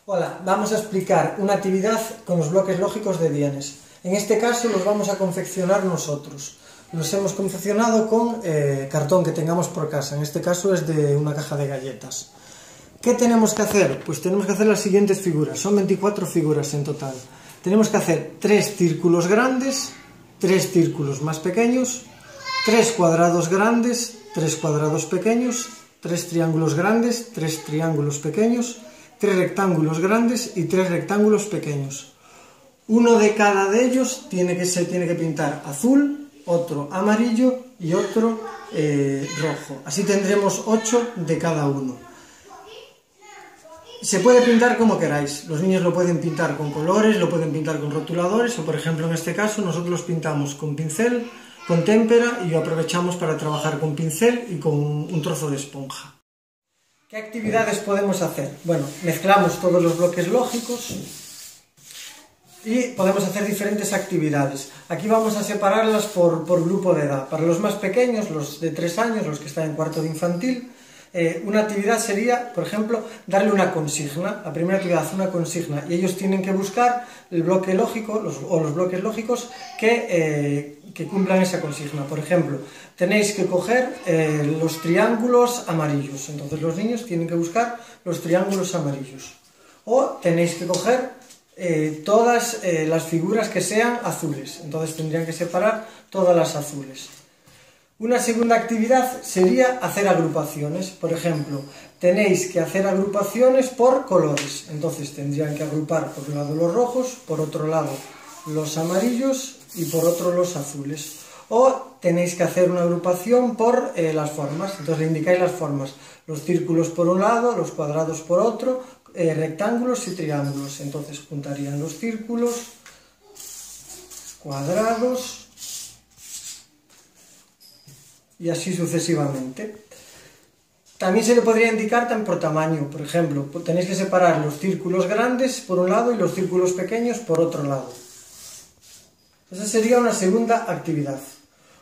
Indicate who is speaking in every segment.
Speaker 1: Hola, vamos a explicar una actividad con los bloques lógicos de bienes. En este caso los vamos a confeccionar nosotros. Los hemos confeccionado con cartón que tengamos por casa. En este caso es de una caja de galletas. ¿Qué tenemos que hacer? Pues tenemos que hacer las siguientes figuras. Son 24 figuras en total. Tenemos que hacer 3 círculos grandes, 3 círculos más pequeños, 3 cuadrados grandes, 3 cuadrados pequeños, 3 triángulos grandes, 3 triángulos pequeños, 3 rectángulos grandes y 3 rectángulos pequeños. Uno de cada de ellos se tiene que pintar azul, otro amarillo y otro rojo. Así tendremos 8 de cada uno. Se puede pintar como queráis. Los niños lo pueden pintar con colores, lo pueden pintar con rotuladores o, por ejemplo, en este caso nosotros los pintamos con pincel, con témpera y aprovechamos para trabajar con pincel y con un trozo de esponja. ¿Qué actividades podemos hacer? Bueno, mezclamos todos los bloques lógicos y podemos hacer diferentes actividades. Aquí vamos a separarlas por grupo de edad. Para los más pequeños, los de 3 años, los que están en cuarto de infantil, una actividad sería, por ejemplo, darle una consigna. La primera actividad, una consigna, y ellos tienen que buscar el bloque lógico o los bloques lógicos que cumplan esa consigna. Por ejemplo, tenéis que coger los triángulos amarillos. Entonces los niños tienen que buscar los triángulos amarillos. O tenéis que coger todas las figuras que sean azules. Entonces tendrían que separar todas las azules. Una segunda actividad sería hacer agrupaciones. Por ejemplo, tenéis que hacer agrupaciones por colores. Entonces tendrían que agrupar por un lado los rojos, por otro lado los amarillos y por otro los azules. O tenéis que hacer una agrupación por las formas. Entonces le indicáis las formas. Los círculos por un lado, los cuadrados por otro, rectángulos y triángulos. Entonces juntarían los círculos, cuadrados y así sucesivamente. También se le podría indicar por tamaño. Por ejemplo, tenéis que separar los círculos grandes por un lado y los círculos pequeños por otro lado. Esa sería una segunda actividad.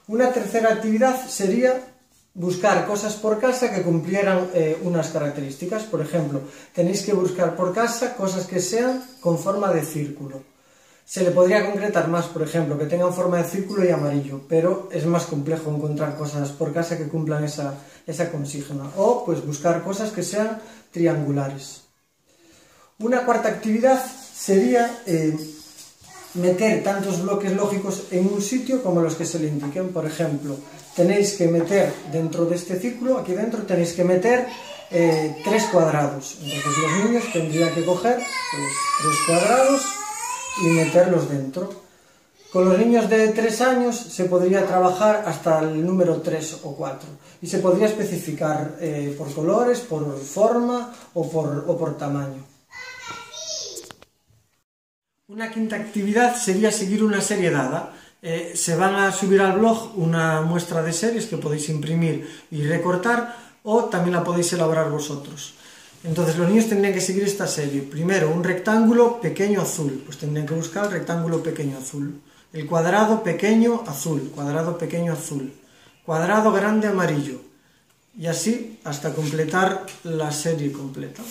Speaker 1: Una tercera actividad sería buscar cosas por casa que cumplieran unas características. Por ejemplo, tenéis que buscar por casa cosas que sean con forma de círculo. Se le podría concretar más, por ejemplo, que tengan forma de círculo y amarillo, pero es más complejo encontrar cosas por casa que cumplan esa consigna. O pues buscar cosas que sean triangulares. Una cuarta actividad sería meter tantos bloques lógicos en un sitio como los que se le indiquen. Por ejemplo, tenéis que meter dentro de este círculo, aquí dentro tenéis que meter 3 cuadrados. Entonces los niños tendrían que coger 3 cuadrados y meterlos dentro. Con los niños de 3 años se podría trabajar hasta el número 3 o 4 y se podría especificar por colores, por forma o por tamaño. Una quinta actividad sería seguir una serie dada. Se van a subir al blog una muestra de series que podéis imprimir y recortar, o también la podéis elaborar vosotros. Entonces los niños tendrían que seguir esta serie. Primero, un rectángulo pequeño azul, pues tendrían que buscar el rectángulo pequeño azul. El cuadrado pequeño azul, cuadrado pequeño azul. Cuadrado grande amarillo. Y así hasta completar la serie completa.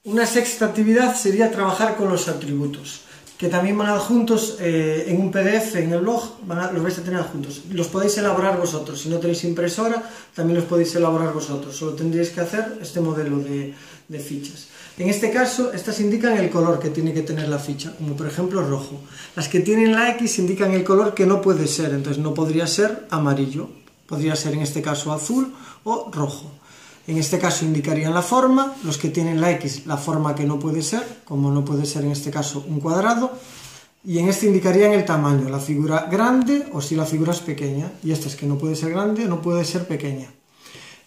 Speaker 1: Una sexta actividad sería trabajar con los atributos, que también van adjuntos en un PDF en el blog, los vais a tener adjuntos. Los podéis elaborar vosotros. Si no tenéis impresora, también los podéis elaborar vosotros. Solo tendríais que hacer este modelo de fichas. En este caso, estas indican el color que tiene que tener la ficha, como por ejemplo rojo. Las que tienen la X indican el color que no puede ser, entonces no podría ser amarillo. Podría ser en este caso azul o rojo. En este caso indicarían la forma, los que tienen la X, la forma que no puede ser, como no puede ser en este caso un cuadrado, y en este indicarían el tamaño, la figura grande o si la figura es pequeña, y esta es que no puede ser grande o no puede ser pequeña.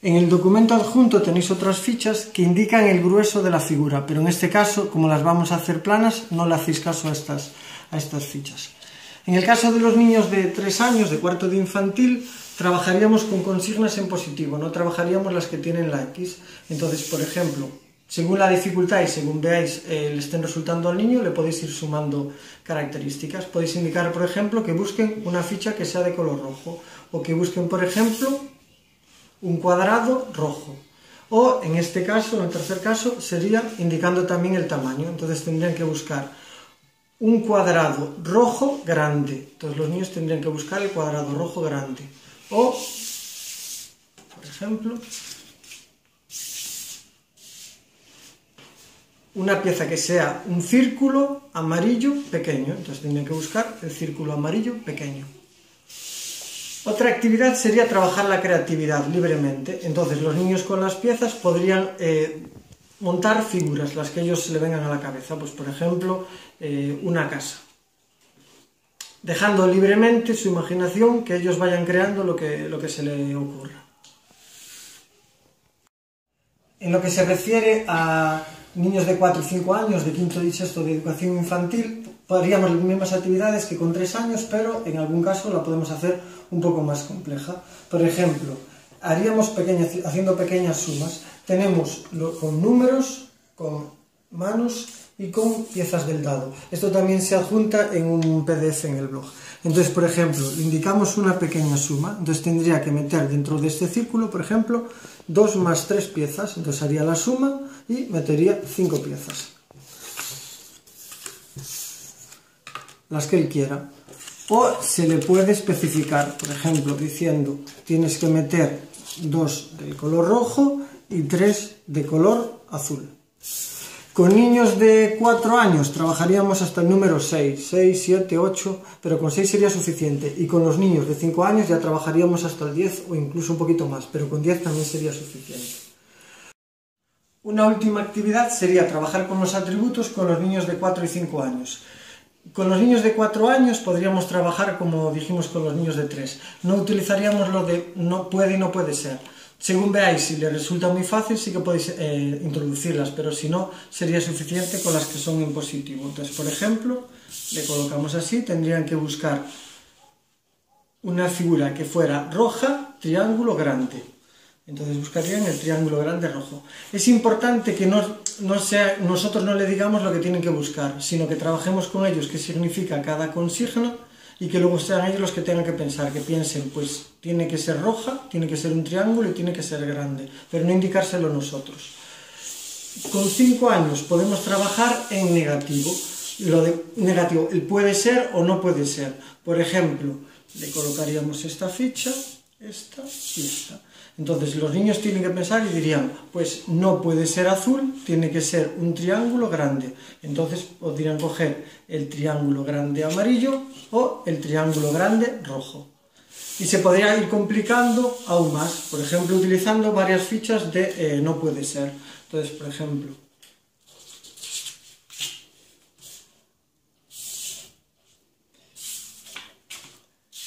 Speaker 1: En el documento adjunto tenéis otras fichas que indican el grueso de la figura, pero en este caso, como las vamos a hacer planas, no le hacéis caso a estas fichas. En el caso de los niños de 3 años, de cuarto de infantil, trabajaríamos con consignas en positivo, no trabajaríamos las que tienen la X. Entonces, por ejemplo, según la dificultad y según veáis le estén resultando al niño, le podéis ir sumando características. Podéis indicar, por ejemplo, que busquen una ficha que sea de color rojo, o que busquen, por ejemplo, un cuadrado rojo, O en este caso, en el tercer caso, sería indicando también el tamaño. Entonces tendrían que buscar un cuadrado rojo grande. Entonces los niños tendrían que buscar el cuadrado rojo grande. O, por ejemplo, una pieza que sea un círculo amarillo pequeño. Entonces tendrían que buscar el círculo amarillo pequeño. Otra actividad sería trabajar la creatividad libremente. Entonces los niños con las piezas podrían montar figuras, las que ellos se le vengan a la cabeza. Pues por ejemplo, una casa. Dejando libremente su imaginación, que ellos vayan creando lo que se les ocurra. En lo que se refiere a niños de 4 y 5 años, de quinto y sexto de educación infantil, haríamos las mismas actividades que con 3 años, pero en algún caso la podemos hacer un poco más compleja. Por ejemplo, haciendo pequeñas sumas. Tenemos con números, con manos y con piezas del dado. Esto también se adjunta en un PDF en el blog. Entonces, por ejemplo, indicamos una pequeña suma, entonces tendría que meter dentro de este círculo, por ejemplo, 2 más 3 piezas, entonces haría la suma y metería 5 piezas, las que él quiera. O se le puede especificar, por ejemplo, diciendo, tienes que meter 2 del color rojo y 3 de color azul. Con niños de 4 años trabajaríamos hasta el número 6, 7, 8, pero con 6 sería suficiente. Y con los niños de 5 años ya trabajaríamos hasta el 10 o incluso un poquito más, pero con 10 también sería suficiente. Una última actividad sería trabajar con los atributos con los niños de 4 y 5 años. Con los niños de 4 años podríamos trabajar como dijimos con los niños de 3. No utilizaríamos lo de no puede y no puede ser. Según veáis, si les resulta muy fácil, sí que podéis introducirlas, pero si no, sería suficiente con las que son en positivo. Entonces, por ejemplo, le colocamos así, tendrían que buscar una figura que fuera roja, triángulo grande. Entonces buscarían el triángulo grande rojo. Es importante que nosotros no le digamos lo que tienen que buscar, sino que trabajemos con ellos qué significa cada consigna y que luego sean ellos los que tengan que pensar, que piensen, pues tiene que ser roja, tiene que ser un triángulo y tiene que ser grande, pero no indicárselo nosotros. Con 5 años podemos trabajar en negativo. Lo de negativo, el puede ser o no puede ser. Por ejemplo, le colocaríamos esta ficha, esta y esta. Entonces los niños tienen que pensar y dirían, pues no puede ser azul, tiene que ser un triángulo grande. Entonces podrían coger el triángulo grande amarillo o el triángulo grande rojo. Y se podría ir complicando aún más, por ejemplo, utilizando varias fichas de no puede ser. Entonces, por ejemplo,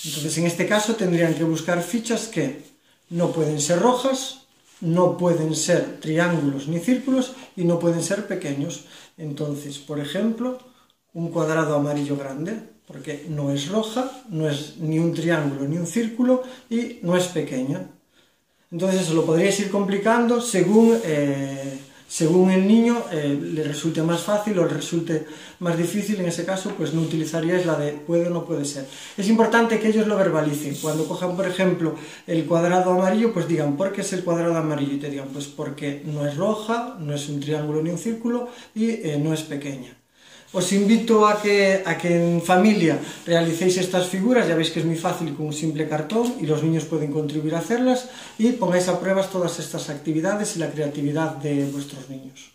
Speaker 1: en este caso tendrían que buscar fichas que no pueden ser rojas, no pueden ser triángulos ni círculos y no pueden ser pequeños. Entonces, por ejemplo, un cuadrado amarillo grande, porque no es roja, no es ni un triángulo ni un círculo y no es pequeña. Entonces eso lo podríais ir complicando según el niño le resulte más fácil o le resulte más difícil. En ese caso pues no utilizaríais la de puede o no puede ser. Es importante que ellos lo verbalicen. Cuando cojan por ejemplo el cuadrado amarillo, pues digan ¿por qué es el cuadrado amarillo? Y te digan pues porque no es roja, no es un triángulo ni un círculo y no es pequeña. Os invito a que en familia realicéis estas figuras, ya veis que es muy fácil con un simple cartón y los niños pueden contribuir a hacerlas y pongáis a prueba todas estas actividades y la creatividad de vuestros niños.